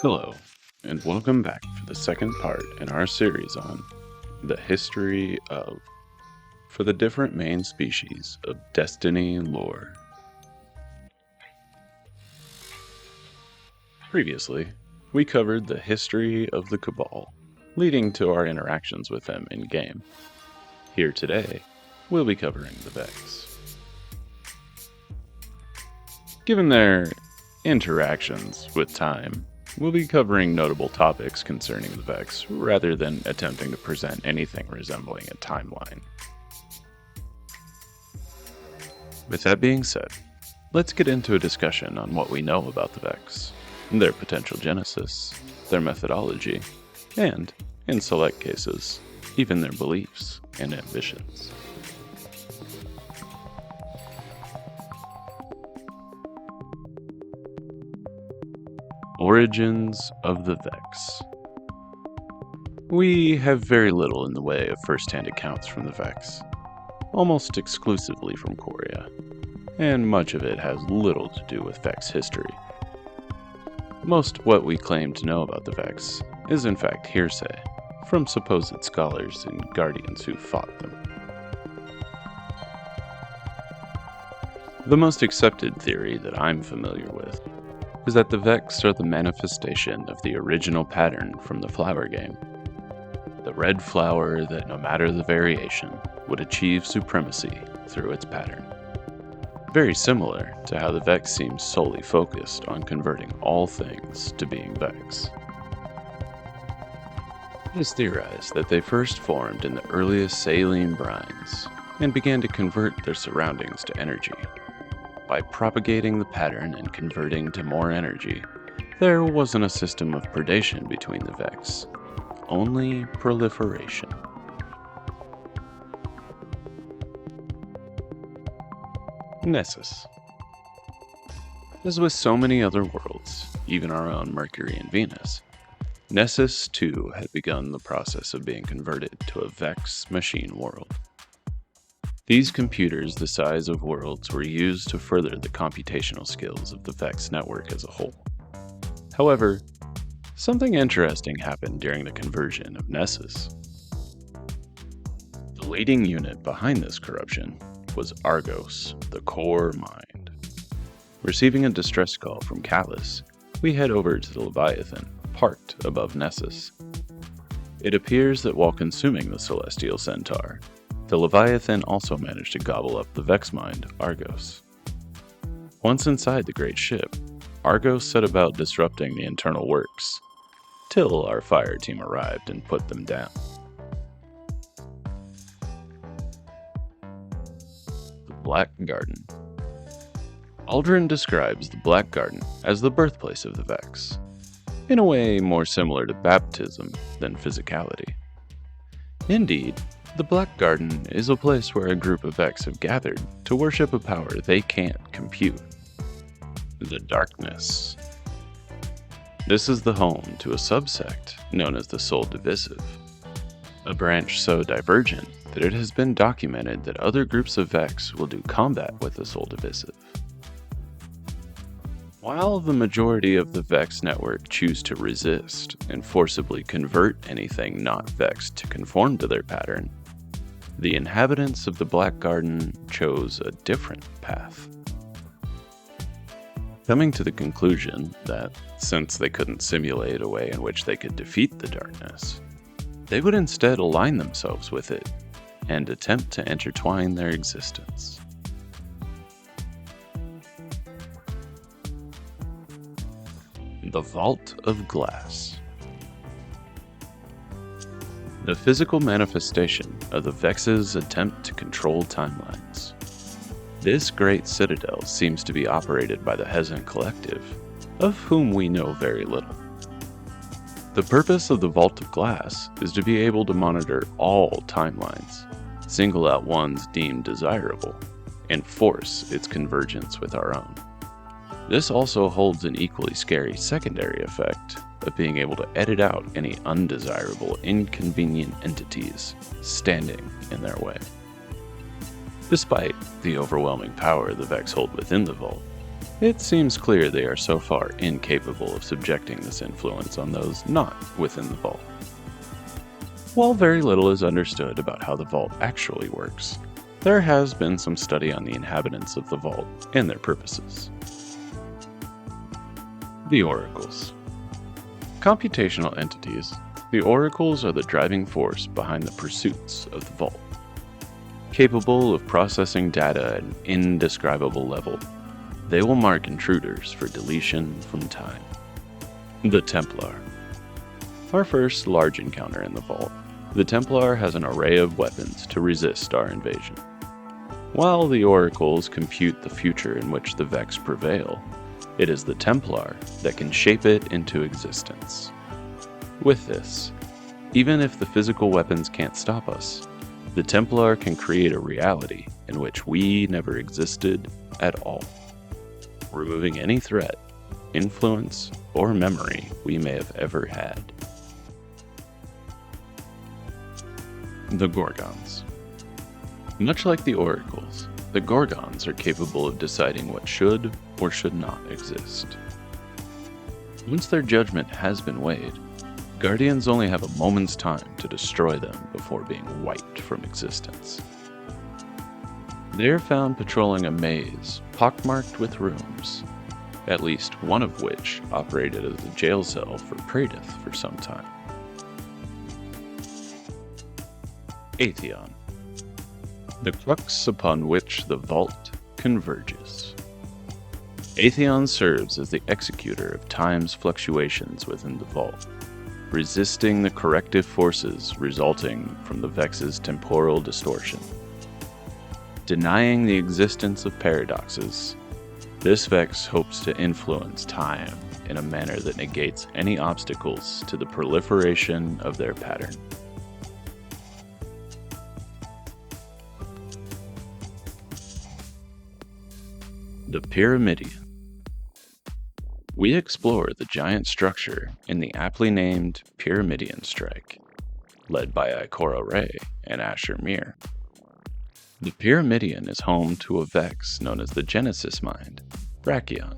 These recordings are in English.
Hello, and welcome back for the second part in our series on the history of for the different main species of Destiny lore. Previously, we covered the history of the Cabal, leading to our interactions with them in-game. Here today, we'll be covering the Vex. Given their interactions with time, we'll be covering notable topics concerning the Vex, rather than attempting to present anything resembling a timeline. With that being said, let's get into a discussion on what we know about the Vex, their potential genesis, their methodology, and, in select cases, even their beliefs and ambitions. Origins of the Vex. We have very little in the way of first-hand accounts from the Vex, almost exclusively from Quria, and much of it has little to do with Vex history. Most what we claim to know about the Vex is in fact hearsay from supposed scholars and guardians who fought them. The most accepted theory that I'm familiar with is that the Vex are the manifestation of the original pattern from the flower game. The red flower that, no matter the variation, would achieve supremacy through its pattern. Very similar to how the Vex seems solely focused on converting all things to being Vex. It is theorized that they first formed in the earliest saline brines and began to convert their surroundings to energy. By propagating the pattern and converting to more energy, there wasn't a system of predation between the Vex, only proliferation. Nessus. As with so many other worlds, even our own Mercury and Venus, Nessus too had begun the process of being converted to a Vex machine world. These computers the size of worlds were used to further the computational skills of the Vex network as a whole. However, something interesting happened during the conversion of Nessus. The leading unit behind this corruption was Argos, the core mind. Receiving a distress call from Callus, we head over to the Leviathan, parked above Nessus. It appears that while consuming the celestial centaur, the Leviathan also managed to gobble up the Vex mind, Argos. Once inside the great ship, Argos set about disrupting the internal works, till our fire team arrived and put them down. The Black Garden. Aldrin describes the Black Garden as the birthplace of the Vex, in a way more similar to baptism than physicality. Indeed, the Black Garden is a place where a group of Vex have gathered to worship a power they can't compute. The Darkness. This is the home to a subsect known as the Soul Divisive, a branch so divergent that it has been documented that other groups of Vex will do combat with the Soul Divisive. While the majority of the Vex network choose to resist and forcibly convert anything not Vex to conform to their pattern, the inhabitants of the Black Garden chose a different path. Coming to the conclusion that, since they couldn't simulate a way in which they could defeat the darkness, they would instead align themselves with it and attempt to intertwine their existence. The Vault of Glass. The physical manifestation of the Vex's attempt to control timelines. This great citadel seems to be operated by the Hezen Collective, of whom we know very little. The purpose of the Vault of Glass is to be able to monitor all timelines, single out ones deemed desirable, and force its convergence with our own. This also holds an equally scary secondary effect of being able to edit out any undesirable, inconvenient entities standing in their way. Despite the overwhelming power the Vex hold within the Vault, It seems clear they are so far incapable of subjecting this influence on those not within the vault. While very little is understood about how the vault actually works, there has been some study on the inhabitants of the vault and their purposes. The Oracles. Computational entities, the Oracles are the driving force behind the pursuits of the vault. Capable of processing data at an indescribable level, they will mark intruders for deletion from time. The Templar. Our first large encounter in the vault, the Templar has an array of weapons to resist our invasion. While the Oracles compute the future in which the Vex prevail, it is the Templar that can shape it into existence. With this, even if the physical weapons can't stop us, the Templar can create a reality in which we never existed at all, removing any threat, influence, or memory we may have ever had. The Gorgons. Much like the Oracles, the Gorgons are capable of deciding what should or should not exist. Once their judgment has been weighed, Guardians only have a moment's time to destroy them before being wiped from existence. They are found patrolling a maze pockmarked with rooms, at least one of which operated as a jail cell for Praedyth for some time. Atheon. The crux upon which the vault converges. Atheon serves as the executor of time's fluctuations within the vault, resisting the corrective forces resulting from the Vex's temporal distortion. Denying the existence of paradoxes, this Vex hopes to influence time in a manner that negates any obstacles to the proliferation of their pattern. The Pyramidion. We explore the giant structure in the aptly named Pyramidion Strike, led by Ikora Rey and Asher Mir. The Pyramidion is home to a Vex known as the Genesis Mind, Brachion.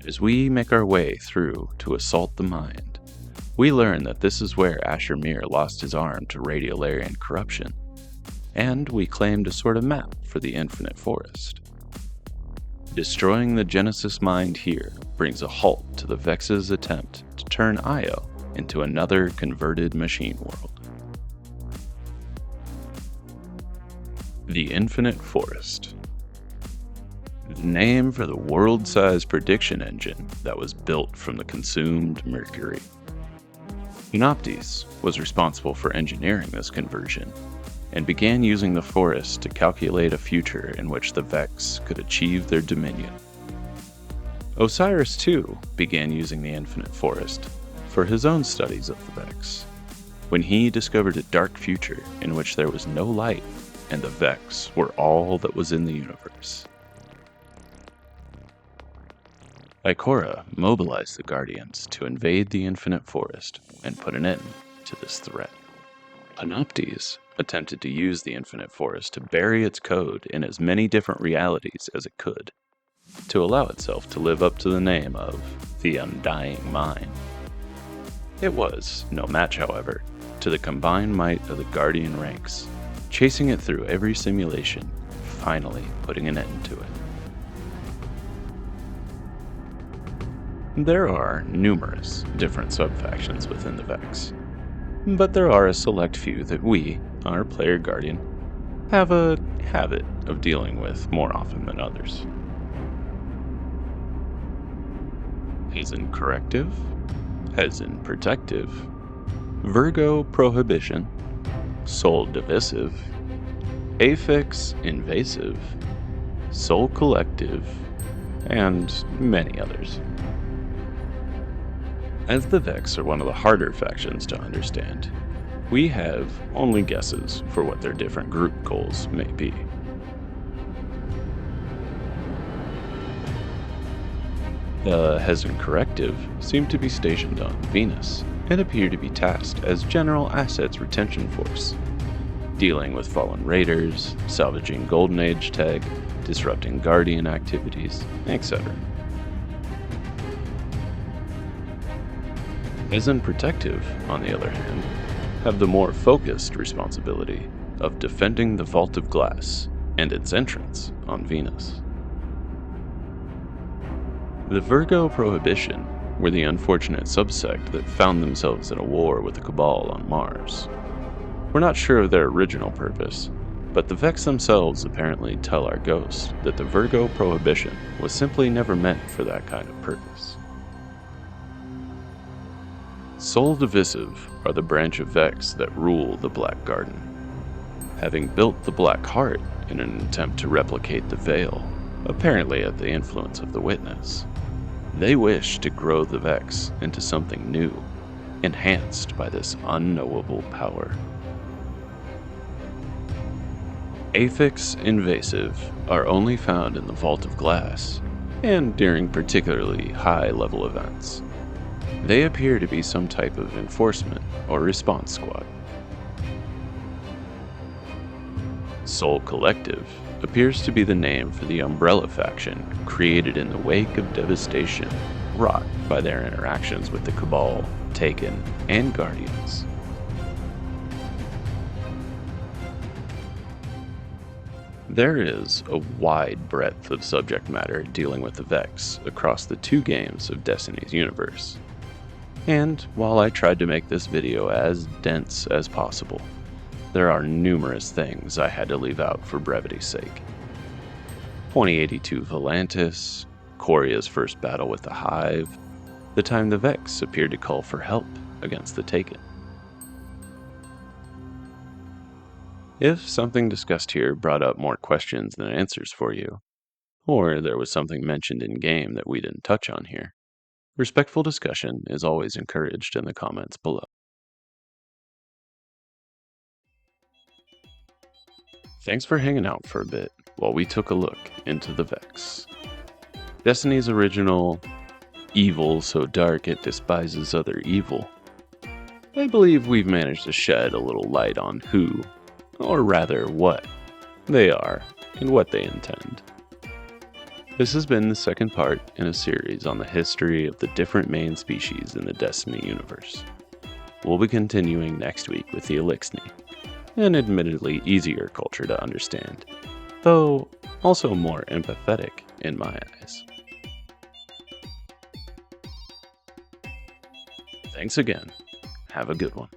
As we make our way through to assault the mind, we learn that this is where Asher Mir lost his arm to Radiolarian corruption, and we claimed a sort of map for the Infinite Forest. Destroying the Genesis Mind here brings a halt to the Vex's attempt to turn Io into another converted machine world. The Infinite Forest. The name for the world-sized prediction engine that was built from the consumed Mercury. Unoptes was responsible for engineering this conversion, and began using the forest to calculate a future in which the Vex could achieve their dominion. Osiris, too, began using the Infinite Forest for his own studies of the Vex, when he discovered a dark future in which there was no light and the Vex were all that was in the universe. Ikora mobilized the Guardians to invade the Infinite Forest and put an end to this threat. Unoptes attempted to use the Infinite Forest to bury its code in as many different realities as it could, to allow itself to live up to the name of the Undying Mind. It was no match, however, to the combined might of the Guardian ranks, chasing it through every simulation, finally putting an end to it. There are numerous different sub-factions within the Vex, but there are a select few that we, our player Guardian, have a habit of dealing with more often than others. Hezen Corrective, Hezen Protective, Virgo Prohibition, Soul Divisive, Aphex Invasive, Soul Collective, and many others. As the Vex are one of the harder factions to understand, we have only guesses for what their different group goals may be. The Hezen Corrective seem to be stationed on Venus and appear to be tasked as General Assets Retention Force. dealing with fallen raiders, salvaging Golden Age tech, disrupting Guardian activities, etc. Essen Protective, on the other hand, have the more focused responsibility of defending the Vault of Glass and its entrance on Venus. The Virgo Prohibition were the unfortunate subsect that found themselves in a war with the Cabal on Mars. We're not sure of their original purpose, but the Vex themselves apparently tell our ghost that the Virgo Prohibition was simply never meant for that kind of purpose. Sol Divisive are the branch of Vex that rule the Black Garden. Having built the Black Heart in an attempt to replicate the Veil, apparently at the influence of the Witness, they wish to grow the Vex into something new, enhanced by this unknowable power. Aphix Invasive are only found in the Vault of Glass, and during particularly high-level events. They appear to be some type of enforcement or response squad. Sol Collective appears to be the name for the Umbrella faction created in the wake of devastation wrought by their interactions with the Cabal, Taken, and Guardians. There is a wide breadth of subject matter dealing with the Vex across the two games of Destiny's universe. And while I tried to make this video as dense as possible, there are numerous things I had to leave out for brevity's sake. 2082 Volantis, Coria's first battle with the Hive, the time the Vex appeared to call for help against the Taken. If something discussed here brought up more questions than answers for you, or there was something mentioned in-game that we didn't touch on here, respectful discussion is always encouraged in the comments below. Thanks for hanging out for a bit while we took a look into the Vex. Destiny's original evil so dark it despises other evil. I believe we've managed to shed a little light on who, or rather what, they are and what they intend. This has been the second part in a series on the history of the different main species in the Destiny universe. We'll be continuing next week with the Eliksni, an admittedly easier culture to understand, though also more empathetic in my eyes. Thanks again. Have a good one.